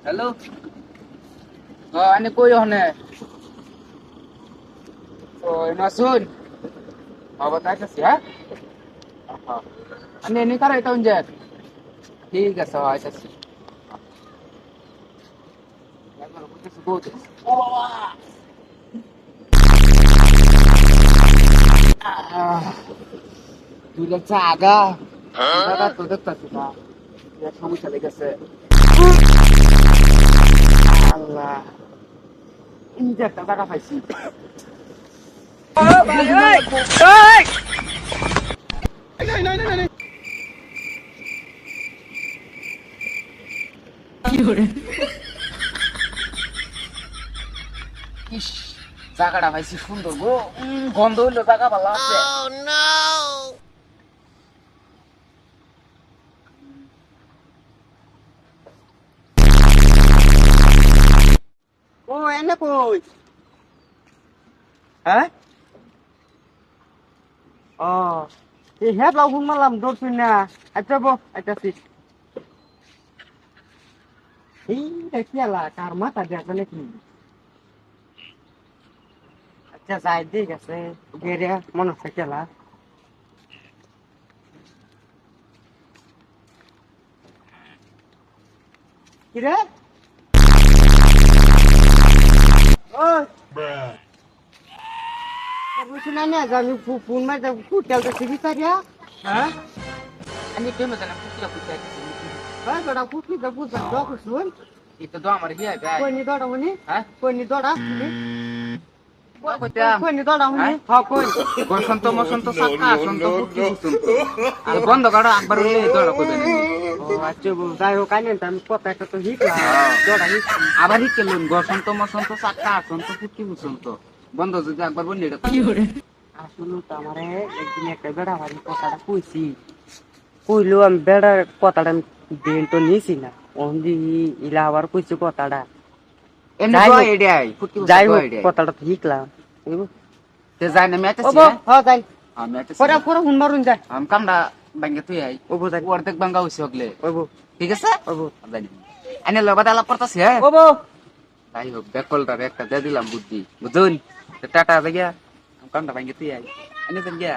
hello আনে কই হনে তো নাসুন বাতাইতেছি হ্যাঁ আনে এনে কার এটা উনজে ঠিক আছে আইতাছি একবার বুঝতেছি বহুত ও বাবা দুইটা জাগা জাগা তো দেখতাছি না সমস্যা লেগেছে আল্লাহ ইনজে একটা জায়গা পাইছি ইস জায়গাটা পাইছি সুন্দর গো গন্ধ হইলো জায়গা ভালো আছে ও এনে কই হ্যাঁ ও এই হেড লাউ ফোন মারলাম ধরছুই না আচ্ছা বো আচ্ছা ঠিক এই দেখিয়ালা কার মাথা দেখবে নাকি আচ্ছা যাই ঠিক আছে গেরে মনে হচ্ছে খেলা কিরে ওই বুঝছি না না আমি ফোন মারতে ফুটেলটা ছিবি তারিয়া হ্যাঁ আমি কেমন জানা কুকুরা কুকুরা হ্যাঁ বেটা ফুটলি তো বুঝতে দোক শুন itu do আমার বিয়ে গায় কই নি দড়া হনি হ্যাঁ কই নি দড়া কইতাম কই নি দড়া হনি হ্যাঁ কই বসন্ত মসন্ত সাকা সন্ত বুকি বুসন্ত আর বন্ধ করা একবার হইলে দড়া কইবে না ও আচ্ছা যাই হোক আইনেন আমি কথা একটা তো হিকলা দড়া হিক আবার হি কেলুন বসন্ত মসন্ত সাকা সন্ত বুকি বুসন্ত বন্ধ যদি একবার বললি এটা কি করে আসলে তো আমারে একদিন একটা বেড়া বাড়ি কথাটা কইছি কইলো আমি বেড়ার কথাটা দিন তো নিছি না ওন্দি ইলা আবার কইছি কথাটা এমনি যাই তো হোক, আইডিয়াই ফুটকি যাই বুসন্ত হোক আইডিয়াই কথাটা তো হিকলাম বুঝবো তে যাই না মেতে ও বো হ্যাঁ যাই আমি মেতে পরে পরে হুন মারুন যায় আমি কামড়া বাঙ্গে তুই আই ও বো যাই অর্ধেক বাঙ্গা হইছে হগলে ও বো ঠিক আছে ও বো জানি আনে লবাদ আলাপ করতাছি হ্যাঁ ও বো তাই হোক বেকলটার একটা দিয়ে দিলাম বুদ্ধি বুঝুন টাটা দেখিয়া কামটা বাঙ্গে তুই আই এনে দেন গিয়া